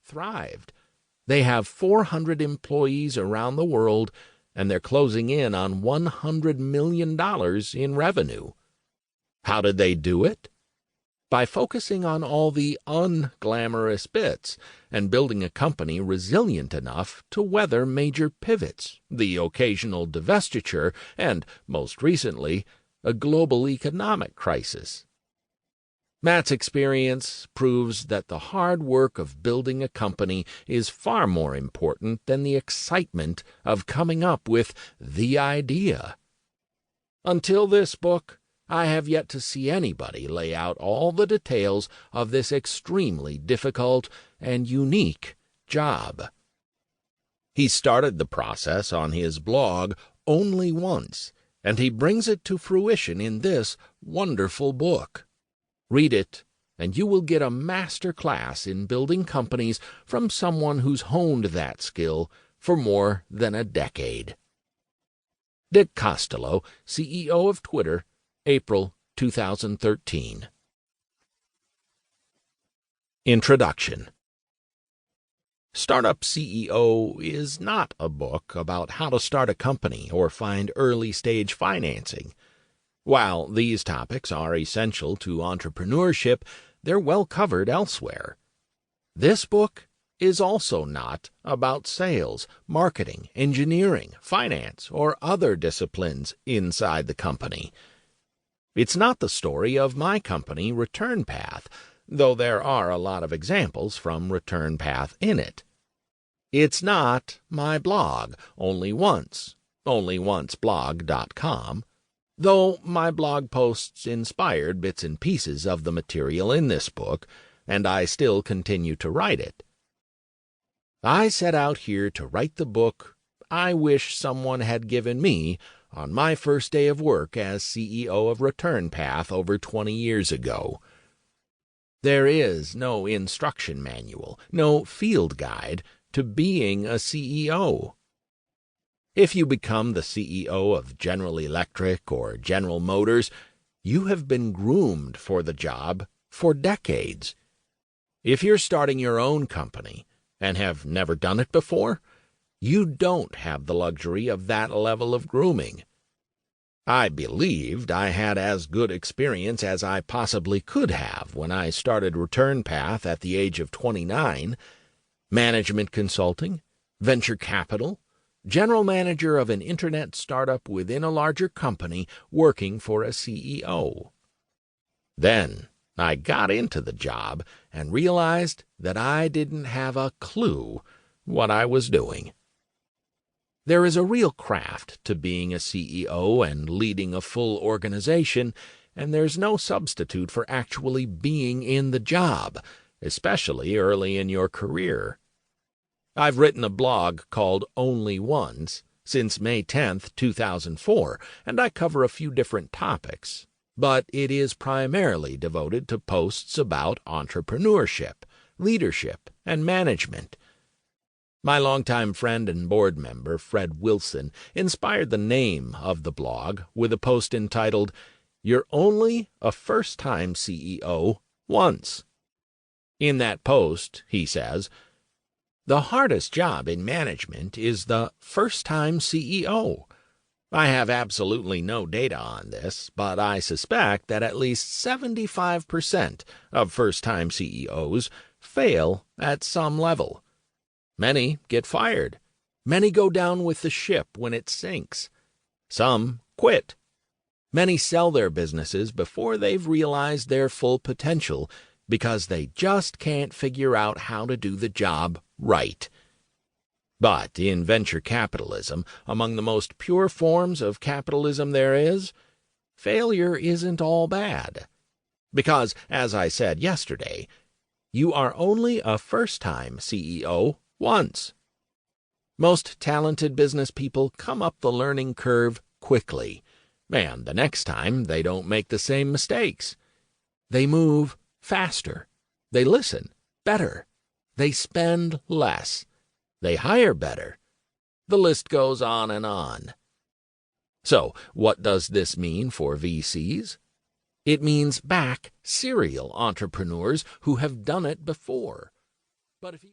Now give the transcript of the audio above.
thrived. They have 400 employees around the world, and they're closing in on $100 million in revenue. How did they do it? By focusing on all the unglamorous bits and building a company resilient enough to weather major pivots, the occasional divestiture, and, most recently, a global economic crisis. Matt's experience proves that the hard work of building a company is far more important than the excitement of coming up with the idea. Until this book, I have yet to see anybody lay out all the details of this extremely difficult and unique job. He started the process on his blog only once, and he brings it to fruition in this wonderful book. Read it, and you will get a master class in building companies from someone who's honed that skill for more than a decade. Dick Costolo, CEO of Twitter, April 2013. Introduction. Startup CEO is not a book about how to start a company or find early-stage financing. While these topics are essential to entrepreneurship, they're well covered elsewhere. This book is also not about sales, marketing, engineering, finance, or other disciplines inside the company. It's not the story of my company, Return Path, though there are a lot of examples from Return Path in it. It's not my blog, onlyoneblog.com, though my blog posts inspired bits and pieces of the material in this book, and I still continue to write it. I set out here to write the book I wish someone had given me on my first day of work as CEO of Return Path over 20 years ago. There is no instruction manual, no field guide to being a CEO. If you become the CEO of General Electric or General Motors, you have been groomed for the job for decades. If you're starting your own company and have never done it before, you don't have the luxury of that level of grooming. I believed I had as good experience as I possibly could have when I started Return Path at the age of 29. Management consulting, venture capital, general manager of an internet startup within a larger company working for a CEO. Then I got into the job and realized that I didn't have a clue what I was doing. There is a real craft to being a CEO and leading a full organization, and there's no substitute for actually being in the job, especially early in your career. I've written a blog called Only Once since May 10th, 2004, and I cover a few different topics, but it is primarily devoted to posts about entrepreneurship, leadership, and management. My longtime friend and board member, Fred Wilson, inspired the name of the blog with a post entitled, "You're Only a First-Time CEO Once." In that post, he says, "The hardest job in management is the first-time CEO. I have absolutely no data on this, but I suspect that at least 75% of first-time CEOs fail at some level. Many get fired. Many go down with the ship when it sinks. Some quit. Many sell their businesses before they've realized their full potential because they just can't figure out how to do the job right. But in venture capitalism, among the most pure forms of capitalism there is, failure isn't all bad. Because, as I said yesterday, you are only a first-time CEO once. Most talented business people come up the learning curve quickly, and the next time they don't make the same mistakes. They move faster. They listen better. They spend less. They hire better. The list goes on and on. So, what does this mean for VCs? It means back serial entrepreneurs who have done it before. But if you